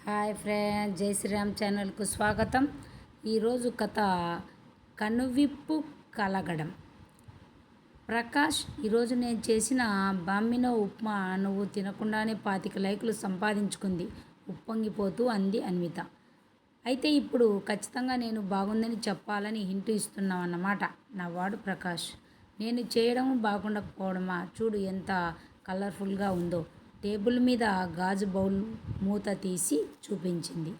Hi friends, జై శ్రీరామ్ ఛానల్కు స్వాగతం. ఈరోజు కథ కనువిప్పు కలగడం. ప్రకాష్, ఈరోజు నేను చేసిన బామ్మినో ఉప్మా నువ్వు తినకుండానే 25 లైకులు సంపాదించుకుంది ఉప్పొంగిపోతూ అంది అన్విత. అయితే ఇప్పుడు ఖచ్చితంగా నేను బాగుందని చెప్పాలని హింటు ఇస్తున్నావన్నమాట నవ్వాడు ప్రకాష్. నేను చేయడం బాగుండకపోవడమా? చూడు ఎంత కలర్ఫుల్గా ఉందో. టేబుల్ మీద గాజు బౌల్ మూత తీసి చూపించింది.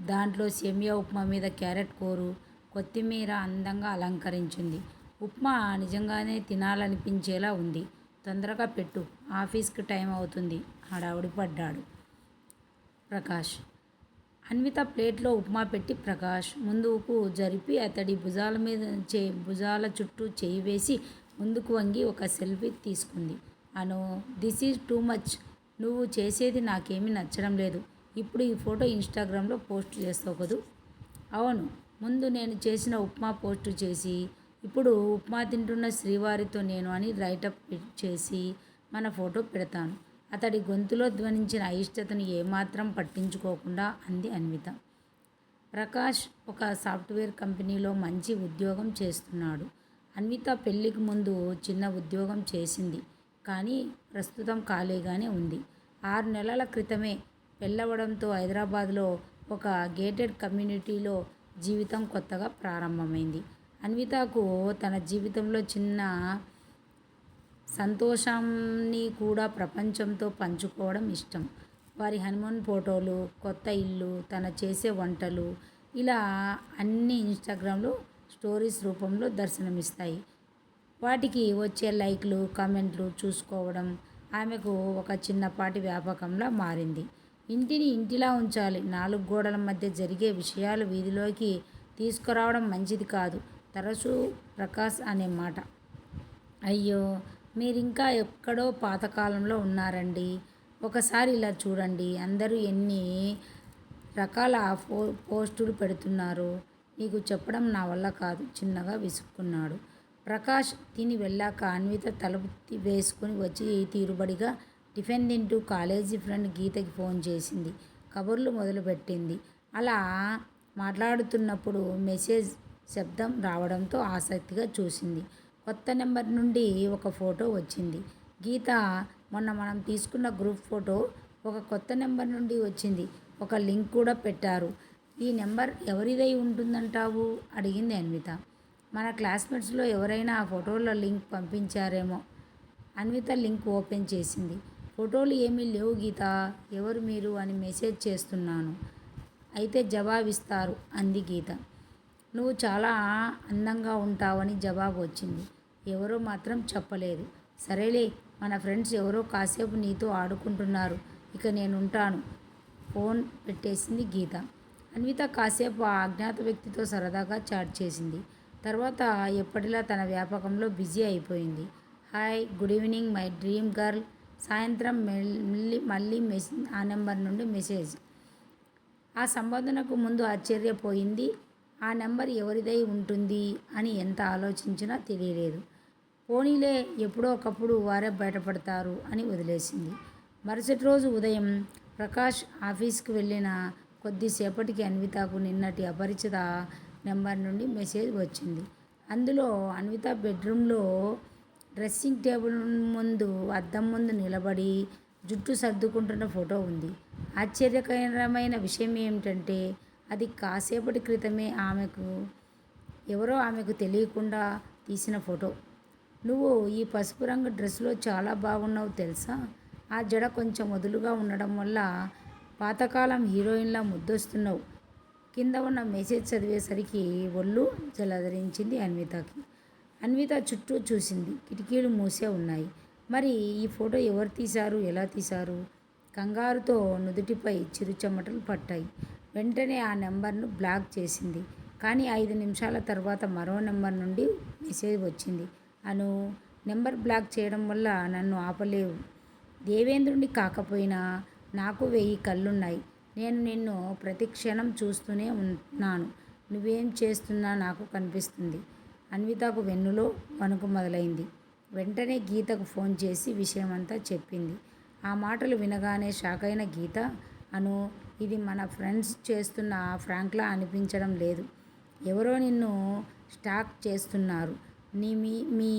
దాంట్లో సేమియా ఉప్మా మీద క్యారెట్ కూరు, కొత్తిమీర అందంగా అలంకరించింది. ఉప్మా నిజంగానే తినాలనిపించేలా ఉంది. తొందరగా పెట్టు, ఆఫీస్కి టైం అవుతుంది హడావుడి పడ్డాడు ప్రకాష్. అన్విత ప్లేట్లో ఉప్మా పెట్టి ప్రకాష్ ముందుకు జరిపి అతడి భుజాల చుట్టూ చేయి వేసి ముందుకు వంగి ఒక సెల్ఫీ తీసుకుంది. అను, దిస్ ఈజ్ టూ మచ్. నువ్వు చేసేది నాకేమీ నచ్చడం లేదు. ఇప్పుడు ఈ ఫోటో ఇన్స్టాగ్రామ్లో పోస్ట్ చేస్తావు కదూ? అవును, ముందు నేను చేసిన ఉప్మా పోస్టు చేసి, ఇప్పుడు ఉప్మా తింటున్న శ్రీవారితో నేను అని రైటప్ చేసి మన ఫోటో పెడతాను. అతడి గొంతులో ధ్వనించిన అయిష్టతను ఏమాత్రం పట్టించుకోకుండా అంది అన్విత. ప్రకాష్ ఒక సాఫ్ట్వేర్ కంపెనీలో మంచి ఉద్యోగం చేస్తున్నాడు. అన్విత పెళ్లికి ముందు చిన్న ఉద్యోగం చేసింది, కానీ ప్రస్తుతం ఖాళీగానే ఉంది. 6 నెలల క్రితమే పెళ్ళవడంతో హైదరాబాద్లో ఒక గేటెడ్ కమ్యూనిటీలో జీవితం కొత్తగా ప్రారంభమైంది. అన్వితకు తన జీవితంలో చిన్న సంతోషాన్ని కూడా ప్రపంచంతో పంచుకోవడం ఇష్టం. వారి హనీమూన్ ఫోటోలు, కొత్త ఇల్లు, తన చేసే వంటలు, ఇలా అన్నీ ఇన్స్టాగ్రామ్లో స్టోరీస్ రూపంలో దర్శనమిస్తాయి. వాటికి వచ్చే లైక్లు, కామెంట్లు చూసుకోవడం ఆమెకు ఒక చిన్నపాటి వ్యాపకంలా మారింది. ఇంటిని ఇంటిలా ఉంచాలి, 4 గోడల మధ్య జరిగే విషయాలు వీధిలోకి తీసుకురావడం మంచిది కాదు తరచూ ప్రకాష్ అనే మాట. అయ్యో, మీరింకా ఎక్కడో పాతకాలంలో ఉన్నారండి. ఒకసారి ఇలా చూడండి, అందరూ ఎన్ని రకాల పోస్టులు పెడుతున్నారో. నీకు చెప్పడం నా వల్ల కాదు చిన్నగా విసుక్కున్నాడు ప్రకాష్. తిని వెళ్ళాక అన్విత తలుపు వేసుకుని వచ్చి తీరుబడిగా టిఫిన్ తింటూ కాలేజీ ఫ్రెండ్ గీతకి ఫోన్ చేసింది. కబుర్లు మొదలుపెట్టింది. అలా మాట్లాడుతున్నప్పుడు మెసేజ్ శబ్దం రావడంతో ఆసక్తిగా చూసింది. కొత్త నెంబర్ నుండి ఒక ఫోటో వచ్చింది. గీత, మొన్న మనం తీసుకున్న గ్రూప్ ఫోటో ఒక కొత్త నెంబర్ నుండి వచ్చింది. ఒక లింక్ కూడా పెట్టారు. ఈ నెంబర్ ఎవరిదై ఉంటుందంటావు? అడిగింది అన్విత. మన క్లాస్మేట్స్లో ఎవరైనా ఆ ఫోటోలో లింక్ పంపించారేమో. అన్విత లింక్ ఓపెన్ చేసింది. ఫోటోలు ఏమీ లేవు గీత. ఎవరు మీరు అని మెసేజ్ చేస్తున్నాను, అయితే జవాబిస్తారు అంది గీత. నువ్వు చాలా అందంగా ఉంటావని జవాబు వచ్చింది. ఎవరో మాత్రం చెప్పలేదు. సరేలే, మన ఫ్రెండ్స్ ఎవరో కాసేపు నీతో ఆడుకుంటున్నారు, ఇక నేనుంటాను. ఫోన్ పెట్టేసింది గీత. అన్విత కాసేపు ఆ అజ్ఞాత వ్యక్తితో సరదాగా చాట్ చేసింది. తర్వాత ఎప్పటిలా తన వ్యాపకంలో బిజీ అయిపోయింది. Hi, good evening my dream girl. సాయంత్రం మళ్ళీ ఆ నెంబర్ నుండి మెసేజ్. ఆ సంబోధనకు ముందు ఆశ్చర్యపోయింది. ఆ నెంబర్ ఎవరిదై ఉంటుంది అని ఎంత ఆలోచించినా తెలియలేదు. పోనీలే, ఎప్పుడో ఒకప్పుడు వారే బయటపడతారు అని వదిలేసింది. మరుసటి రోజు ఉదయం ప్రకాష్ ఆఫీస్కి వెళ్ళిన కొద్దిసేపటికి అన్వితకు నిన్నటి అపరిచిత నెంబర్ నుండి మెసేజ్ వచ్చింది. అందులో అన్విత బెడ్రూమ్లో డ్రెస్సింగ్ టేబుల్ ముందు అద్దం ముందు నిలబడి జుట్టు సర్దుకుంటున్న ఫోటో ఉంది. ఆశ్చర్యకరమైన విషయం ఏమిటంటే అది కాసేపటి క్రితమే ఎవరో ఆమెకు తెలియకుండా తీసిన ఫోటో. నువ్వు ఈ పసుపు రంగు డ్రెస్లో చాలా బాగున్నావు తెలుసా? ఆ జడ కొంచెం వదులుగా ఉండడం వల్ల పాతకాలం హీరోయిన్లా ముద్దొస్తున్నావు. కింద ఉన్న మెసేజ్ చదివేసరికి ఒళ్ళు జలధరించింది అన్వితకి. అన్విత చుట్టూ చూసింది. కిటికీలు మూసే ఉన్నాయి. మరి ఈ ఫోటో ఎవరు తీశారు, ఎలా తీశారు? కంగారుతో నుదుటిపై చిరుచెమటలు పట్టాయి. వెంటనే ఆ నెంబర్ను బ్లాక్ చేసింది. కానీ 5 నిమిషాల తర్వాత మరో నెంబర్ నుండి మెసేజ్ వచ్చింది. అను, నెంబర్ బ్లాక్ చేయడం వల్ల నన్ను ఆపలేవు. దేవేంద్రుడి కాకపోయినా నాకు 1000 కళ్ళున్నాయి. నేను నిన్ను ప్రతి క్షణం చూస్తూనే ఉన్నాను. నువ్వేం చేస్తున్నా నాకు కనిపిస్తుంది. అన్వితకు వెన్నులో వణుకు మొదలైంది. వెంటనే గీతకు ఫోన్ చేసి విషయమంతా చెప్పింది. ఆ మాటలు వినగానే షాకైన గీత, అను, ఇది మన ఫ్రెండ్స్ చేస్తున్న ఫ్రాంక్లా అనిపించడం లేదు. ఎవరో నిన్ను స్టాక్ చేస్తున్నారు. మీ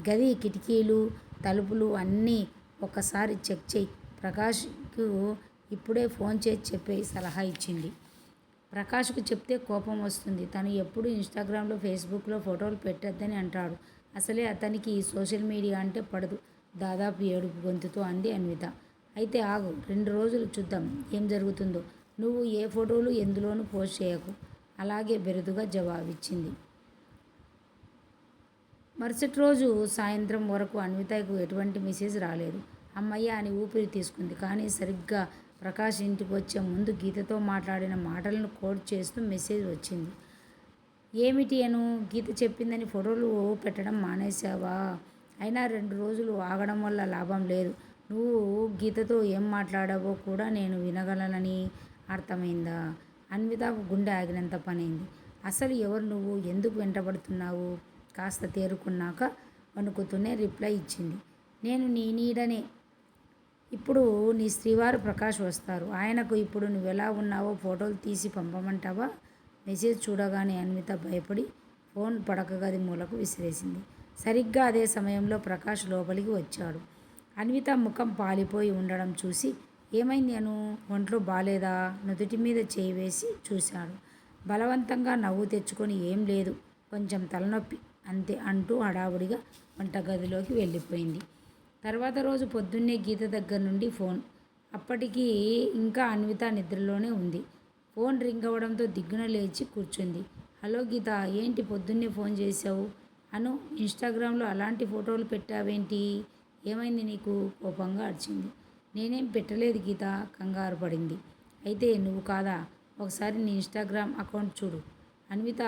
గది కిటికీలు, తలుపులు అన్నీ ఒక్కసారి చెక్ చెయ్యి. ప్రకాష్కు ఇప్పుడే ఫోన్ చేసి చెప్పేయి సలహా ఇచ్చింది. ప్రకాష్కు చెప్తే కోపం వస్తుంది. తను ఎప్పుడూ ఇన్స్టాగ్రామ్లో, ఫేస్బుక్లో ఫోటోలు పెట్టొద్దని అంటాడు. అసలే అతనికి సోషల్ మీడియా అంటే పడదు. దాదాపు ఏడుపు గొంతుతో అంది అన్విత. అయితే ఆగు, 2 రోజులు చూద్దాం ఏం జరుగుతుందో. నువ్వు ఏ ఫోటోలు ఎందులోనూ పోస్ట్ చేయకు. అలాగే బెరుదుగా జవాబిచ్చింది. మరుసటి రోజు సాయంత్రం వరకు అన్వితకు ఎటువంటి మెసేజ్ రాలేదు. అమ్మయ్య అని ఊపిరి తీసుకుంది. కానీ సరిగ్గా ప్రకాష్ ఇంటికి వచ్చే ముందు గీతతో మాట్లాడిన మాటలను కోడ్ చేస్తూ మెసేజ్ వచ్చింది. ఏమిటి అను, గీత చెప్పిందని ఫోటోలు పెట్టడం మానేశావా? అయినా 2 రోజులు ఆగడం వల్ల లాభం లేదు. నువ్వు గీతతో ఏం మాట్లాడావో కూడా నేను వినగలనని అర్థమైందా? అన్వితకు గుండె ఆగినంత పనైంది. అసలు ఎవరు నువ్వు? ఎందుకు వెంటబడుతున్నావు? కాస్త తేరుకున్నాక వణుకుతూనే రిప్లై ఇచ్చింది. నేను నీ నీడనే. ఇప్పుడు నీ శ్రీవారు ప్రకాష్ వస్తారు. ఆయనకు ఇప్పుడు నువ్వెలా ఉన్నావో ఫోటోలు తీసి పంపమంటావా? మెసేజ్ చూడగానే అన్విత భయపడి ఫోన్ పడక గది మూలకు విసిరేసింది. సరిగ్గా అదే సమయంలో ప్రకాష్ లోపలికి వచ్చాడు. అన్విత ముఖం పాలిపోయి ఉండడం చూసి, ఏమైంది అను, ఒంట్లో బాలేదా? నుదుటి మీద చేయి వేసి చూశాడు. బలవంతంగా నవ్వు తెచ్చుకొని ఏం లేదు, కొంచెం తలనొప్పి అంతే అంటూ హడావుడిగా వంటగదిలోకి వెళ్ళిపోయింది. తర్వాత రోజు పొద్దున్నే గీత దగ్గర నుండి ఫోన్. అప్పటికి ఇంకా అన్విత నిద్రలోనే ఉంది. ఫోన్ రింగ్ అవ్వడంతో దిగ్గున లేచి కూర్చుంది. హలో గీత, ఏంటి పొద్దున్నే ఫోన్ చేశావు? అను ఇన్స్టాగ్రామ్లో అలాంటి ఫోటోలు పెట్టావేంటి? ఏమైంది నీకు? కోపంగా అరిచింది. నేనేం పెట్టలేదు గీత, కంగారు పడింది. అయితే నువ్వు కాదా? ఒకసారి నీ ఇన్స్టాగ్రామ్ అకౌంట్ చూడు. అన్విత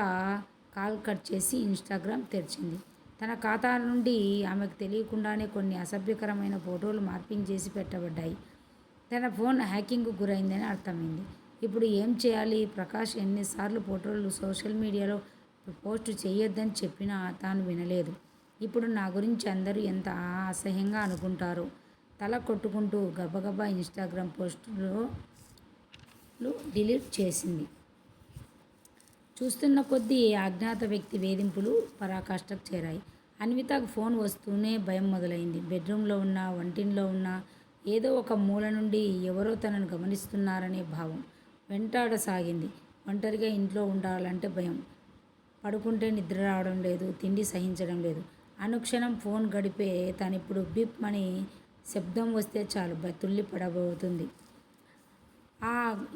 కాల్ కట్ చేసి ఇన్స్టాగ్రామ్ తెరిచింది. తన ఖాతా నుండి ఆమెకు తెలియకుండానే కొన్ని అసభ్యకరమైన ఫోటోలు మార్పింగ్ చేసి పెట్టబడ్డాయి. తన ఫోన్ హ్యాకింగ్కు గురైందని అర్థమైంది. ఇప్పుడు ఏం చేయాలి? ప్రకాష్ ఎన్నిసార్లు ఫోటోలు సోషల్ మీడియాలో పోస్ట్ చేయొద్దని చెప్పినా తాను వినలేదు. ఇప్పుడు నా గురించి అందరూ ఎంత అసహ్యంగా అనుకుంటారో. తల కొట్టుకుంటూ గబగబా ఇన్స్టాగ్రామ్ పోస్టులు డిలీట్ చేసింది. చూస్తున్న కొద్దీ అజ్ఞాత వ్యక్తి వేధింపులు పరాకాష్ఠకు చేరాయి. అన్వితకు ఫోన్ వస్తూనే భయం మొదలైంది. బెడ్రూమ్లో ఉన్నా, వంటింట్లో ఉన్నా ఏదో ఒక మూల నుండి ఎవరో తనను గమనిస్తున్నారనే భావం వెంటాడసాగింది. ఒంటరిగా ఇంట్లో ఉండాలంటే భయం. పడుకుంటే నిద్ర రావడం లేదు, తిండి సహించడం లేదు. అనుక్షణం ఫోన్ గడిపే తనిప్పుడు బిప్ అని శబ్దం వస్తే చాలు తుల్లి పడబోతుంది.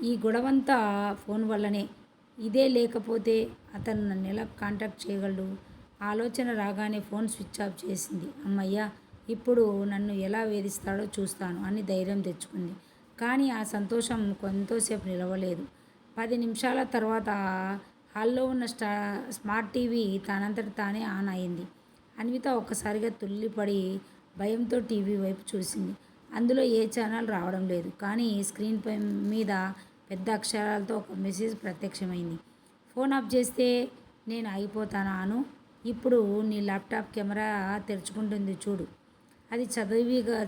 ఈ గొడవంతా ఫోన్ వల్లనే. ఇదే లేకపోతే అతను నన్నెలా కాంటాక్ట్ చేయగలడు? ఆలోచన రాగానే ఫోన్ స్విచ్ ఆఫ్ చేసింది. అమ్మయ్య, ఇప్పుడు నన్ను ఎలా వేధిస్తాడో చూస్తాను అని ధైర్యం తెచ్చుకుంది. కానీ ఆ సంతోషం కొంతసేపు నిలవలేదు. 10 నిమిషాల తర్వాత హాల్లో ఉన్న స్మార్ట్ టీవీ తనంతట తానే ఆన్ అయింది. అన్విత ఒక్కసారిగా తుల్లిపడి భయంతో టీవీ వైపు చూసింది. అందులో ఏ ఛానల్ రావడం లేదు. కానీ స్క్రీన్ మీద పెద్ద అక్షరాలతో ఒక మెసేజ్ ప్రత్యక్షమైంది. ఫోన్ ఆఫ్ చేస్తే నేను ఆగిపోతానా అను? ఇప్పుడు నీ ల్యాప్టాప్ కెమెరా తెరుచుకుంటుంది చూడు. అది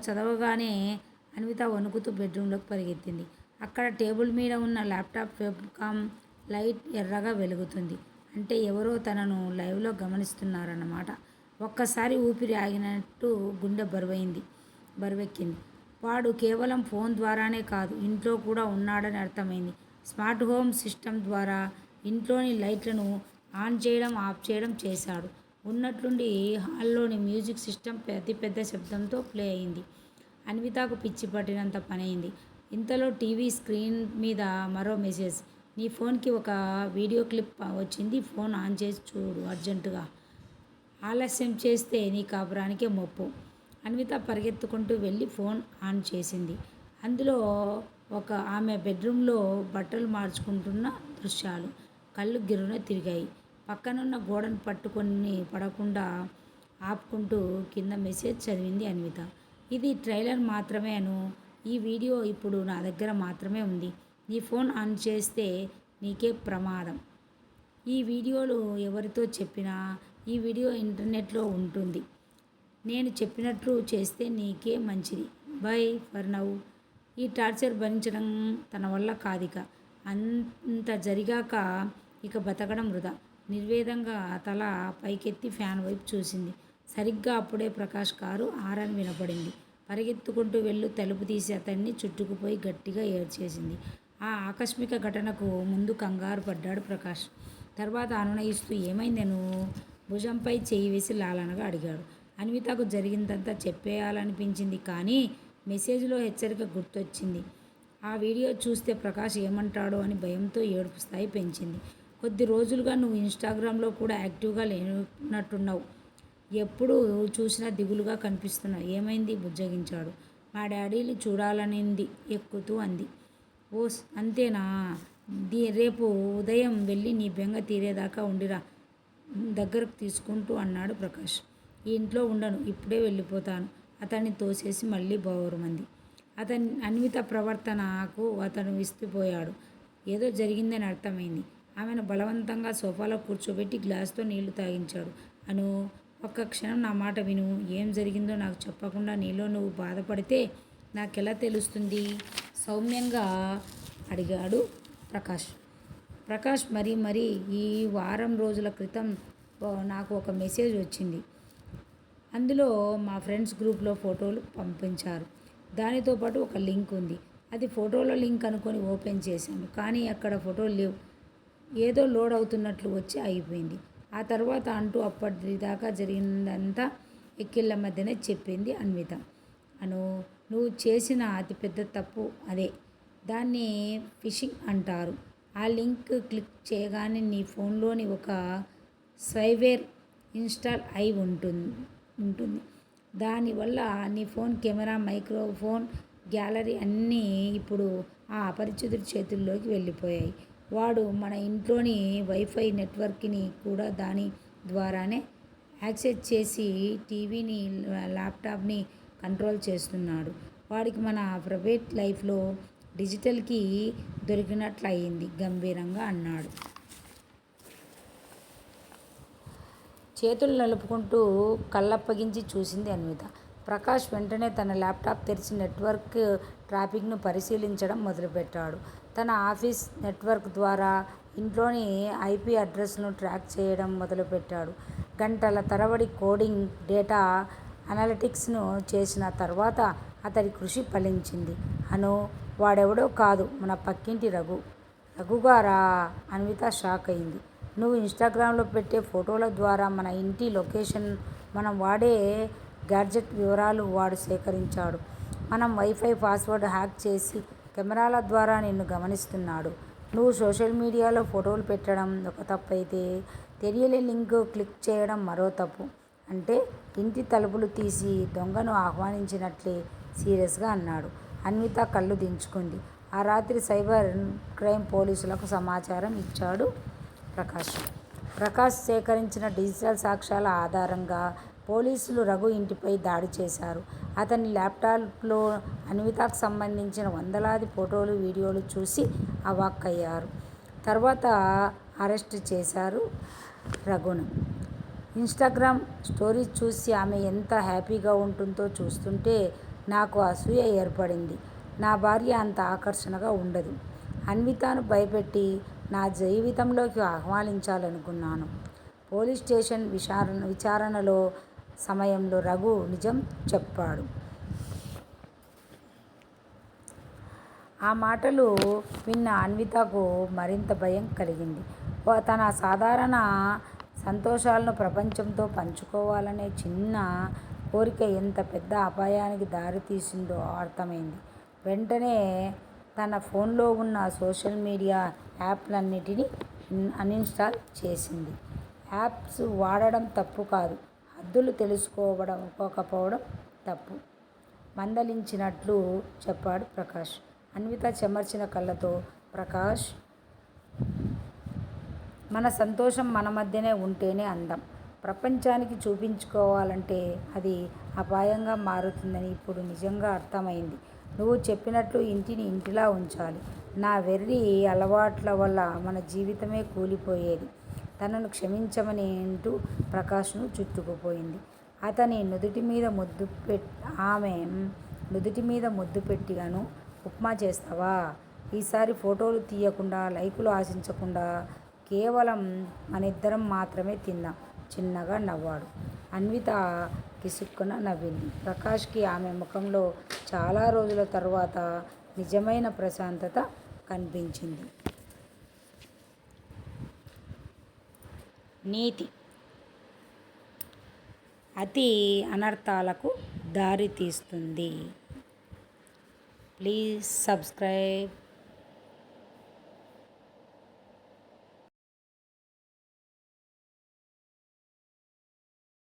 చదవగానే అన్విత వణుకుతూ బెడ్రూమ్లోకి పరిగెత్తింది. అక్కడ టేబుల్ మీద ఉన్న ల్యాప్టాప్ వెబ్కామ్ లైట్ ఎర్రగా వెలుగుతుంది. అంటే ఎవరో తనను లైవ్లో గమనిస్తున్నారన్నమాట. ఒక్కసారి ఊపిరి ఆగినట్టు గుండె బరువెక్కింది. వాడు కేవలం ఫోన్ ద్వారానే కాదు, ఇంట్లో కూడా ఉన్నాడని అర్థమైంది. స్మార్ట్ హోమ్ సిస్టమ్ ద్వారా ఇంట్లోని లైట్లను ఆన్ చేయడం, ఆఫ్ చేయడం చేశాడు. ఉన్నట్లుండి హాల్లోని మ్యూజిక్ సిస్టమ్ అతి పెద్ద శబ్దంతో ప్లే అయింది. అన్వితకు పిచ్చి పట్టినంత పనైంది. ఇంతలో టీవీ స్క్రీన్ మీద మరో మెసేజ్. నీ ఫోన్కి ఒక వీడియో క్లిప్ వచ్చింది, ఫోన్ ఆన్ చేసి చూడు అర్జెంటుగా. ఆలస్యం చేస్తే నీ కాపురానికే ముప్పు. అన్విత పరిగెత్తుకుంటూ వెళ్ళి ఫోన్ ఆన్ చేసింది. అందులో ఆమె బెడ్రూమ్లో బట్టలు మార్చుకుంటున్న దృశ్యాలు. కళ్ళు గిర్రున తిరిగాయి. పక్కనున్న గోడను పట్టుకొని పడకుండా ఆపుకుంటూ కింద మెసేజ్ చదివింది అన్విత. ఇది ట్రైలర్ మాత్రమే అను. ఈ వీడియో ఇప్పుడు నా దగ్గర మాత్రమే ఉంది. నీ ఫోన్ ఆన్ చేస్తే నీకే ప్రమాదం. ఈ వీడియోలు ఎవరితో చెప్పినా ఈ వీడియో ఇంటర్నెట్లో ఉంటుంది. నేను చెప్పినట్లు చేస్తే నీకే మంచిది. By for now. ఈ టార్చర్ భరించడం తన వల్ల కాదిక. అంత జరిగాక ఇక బతకడం వృధా. నిర్వేదంగా తల పైకెత్తి ఫ్యాన్ వైపు చూసింది. సరిగ్గా అప్పుడే ప్రకాష్ కారు హారన్ వినపడింది. పరిగెత్తుకుంటూ వెళ్ళి తలుపు తీసి అతన్ని చుట్టుకుపోయి గట్టిగా ఏడ్చేసింది. ఆ ఆకస్మిక ఘటనకు ముందు కంగారు పడ్డాడు ప్రకాష్. తర్వాత అనునయిస్తూ ఏమైందే నువ్వు? భుజంపై చెయ్యి వేసి లాలనగా అడిగాడు. అన్వితకు జరిగిందంతా చెప్పేయాలనిపించింది కానీ మెసేజ్లో హెచ్చరిక గుర్తొచ్చింది. ఆ వీడియో చూస్తే ప్రకాష్ ఏమంటాడో అని భయంతో ఏడుపు స్థాయి పెంచింది. కొద్ది రోజులుగా నువ్వు ఇన్స్టాగ్రామ్లో కూడా యాక్టివ్గా లేనట్టున్నావు. ఎప్పుడు చూసినా దిగులుగా కనిపిస్తున్నావు. ఏమైంది? బుజ్జగించాడు. మా డాడీని చూడాలనింది ఎక్కుతూ అంది. ఓస్ అంతేనా? రేపు ఉదయం వెళ్ళి నీ బెంగ తీరేదాకా ఉండిరా దగ్గరకు తీసుకుంటూ అన్నాడు ప్రకాష్. ఈ ఇంట్లో ఉండను, ఇప్పుడే వెళ్ళిపోతాను అతన్ని తోసేసి మళ్ళీ బోరుమంది. అన్విత ప్రవర్తనకు అతను విసిగిపోయాడు. ఏదో జరిగిందని అర్థమైంది. ఆమెను బలవంతంగా సోఫాలో కూర్చోబెట్టి గ్లాసుతో నీళ్లు తాగించాడు. అను, ఒక్క క్షణం నా మాట విను. ఏం జరిగిందో నాకు చెప్పకుండా నీలో నువ్వు బాధపడితే నాకెలా తెలుస్తుంది? సౌమ్యంగా అడిగాడు ప్రకాష్. మరి ఈ వారం రోజుల క్రితం నాకు ఒక మెసేజ్ వచ్చింది. అందులో మా ఫ్రెండ్స్ గ్రూప్లో ఫోటోలు పంపించారు. దానితో పాటు ఒక లింక్ ఉంది. అది ఫోటోల లింక్ అనుకొని ఓపెన్ చేశాను. కానీ అక్కడ ఫోటోలు లేవు. ఏదో లోడ్ అవుతున్నట్లు వచ్చి ఆగిపోయింది. ఆ తర్వాత అంటూ అప్పటిదాకా జరిగిందంతా ఎక్కిళ్ళ మధ్యనే చెప్పింది అన్విత. నువ్వు చేసిన అతిపెద్ద తప్పు అదే. దాన్ని ఫిషింగ్ అంటారు. ఆ లింక్ క్లిక్ చేయగానే నీ ఫోన్లోని ఒక స్పైవేర్ ఇన్స్టాల్ అయి ఉంటుంది. దానివల్ల నీ ఫోన్ కెమెరా, మైక్రోఫోన్, గ్యాలరీ అన్నీ ఇప్పుడు ఆ అపరిచితుడి చేతుల్లోకి వెళ్ళిపోయాయి. వాడు మన ఇంట్లోని వైఫై నెట్వర్క్ని కూడా దాని ద్వారానే యాక్సెస్ చేసి టీవీని, ల్యాప్టాప్ని కంట్రోల్ చేస్తున్నాడు. వాడికి మన ప్రైవేట్ లైఫ్లో డిజిటల్ కీ దొరికినట్లయింది గంభీరంగా అన్నాడు. చేతులు నలుపుకుంటూ కళ్ళప్పగించి చూసింది అన్విత. ప్రకాష్ వెంటనే తన ల్యాప్టాప్ తెరిచి నెట్వర్క్ ట్రాఫిక్ను పరిశీలించడం మొదలుపెట్టాడు. తన ఆఫీస్ నెట్వర్క్ ద్వారా ఇంట్లోని ఐపీ అడ్రస్ను ట్రాక్ చేయడం మొదలుపెట్టాడు. గంటల తరబడి కోడింగ్, డేటా అనలిటిక్స్ను చేసిన తర్వాత అతడి కృషి ఫలించింది. వాడెవడో కాదు, మన పక్కింటి రఘుగారా? అన్విత షాక్ అయింది. నువ్వు ఇన్స్టాగ్రామ్లో పెట్టే ఫోటోల ద్వారా మన ఇంటి లొకేషన్, మనం వాడే గ్యాడ్జెట్ వివరాలు వాడు సేకరించాడు. మనం వైఫై పాస్వర్డ్ హ్యాక్ చేసి కెమెరాల ద్వారా నిన్ను గమనిస్తున్నాడు. నువ్వు సోషల్ మీడియాలో ఫోటోలు పెట్టడం ఒక తప్పు అయితే, తెలియని లింక్ క్లిక్ చేయడం మరో తప్పు. అంటే ఇంటి తలుపులు తీసి దొంగను ఆహ్వానించినట్లే సీరియస్గా అన్నాడు. అన్విత కళ్ళు దించుకుంది. ఆ రాత్రి సైబర్ క్రైమ్ పోలీసులకు సమాచారం ఇచ్చాడు ప్రకాష్ సేకరించిన డిజిటల్ సాక్ష్యాల ఆధారంగా పోలీసులు రఘు ఇంటిపై దాడి చేశారు. అతని ల్యాప్టాప్లో అన్వితకు సంబంధించిన వందలాది ఫోటోలు, వీడియోలు చూసి అవాక్కయ్యారు. తర్వాత అరెస్ట్ చేశారు రఘును. ఇన్స్టాగ్రామ్ స్టోరీస్ చూసి ఆమె ఎంత హ్యాపీగా ఉంటుందో చూస్తుంటే నాకు అసూయ ఏర్పడింది. నా భార్య అంత ఆకర్షణగా ఉండదు. అన్వితను భయపెట్టి నా జీవితంలోకి ఆహ్వానించాలనుకున్నాను. పోలీస్ స్టేషన్ విచారణలో సమయంలో రఘు నిజం చెప్పాడు. ఆ మాటలు విన్న అన్వితకు మరింత భయం కలిగింది. తన సాధారణ సంతోషాలను ప్రపంచంతో పంచుకోవాలనే చిన్న కోరిక ఎంత పెద్ద అపాయానికి దారితీసిందో అర్థమైంది. వెంటనే తన ఫోన్లో ఉన్న సోషల్ మీడియా యాప్లన్నిటినీ అన్ఇన్స్టాల్ చేసింది. యాప్స్ వాడడం తప్పు కాదు, హద్దులు తెలుసుకోకపోవడం తప్పు, మందలించినట్లు చెప్పాడు ప్రకాష్. అన్విత చెమర్చిన కళ్ళతో, ప్రకాష్, మన సంతోషం మన మధ్యనే ఉంటేనే అందం. ప్రపంచానికి చూపించుకోవాలంటే అది అపాయంగా మారుతుందని ఇప్పుడు నిజంగా అర్థమైంది. నువ్వు చెప్పినట్లు ఇంటిని ఇంటిలా ఉంచాలి. నా వెర్రి అలవాట్ల వల్ల మన జీవితమే కూలిపోయేది. తనను క్షమించమని అంటూ ప్రకాష్ను చుట్టుకుపోయింది. అతని ఆమె నుదుటి మీద ముద్దు పెట్టి ఉప్మా చేస్తావా? ఈసారి ఫోటోలు తీయకుండా, లైకులు ఆశించకుండా కేవలం మనిద్దరం మాత్రమే తిందాం చిన్నగా నవ్వాడు. అన్విత కిసుక్కున నవ్వింది. ప్రకాష్కి ఆమె ముఖంలో చాలా రోజుల తరువాత నిజమైన ప్రశాంతత కనిపించింది. నీతి అతి అనర్థాలకు దారి తీస్తుంది. Please subscribe.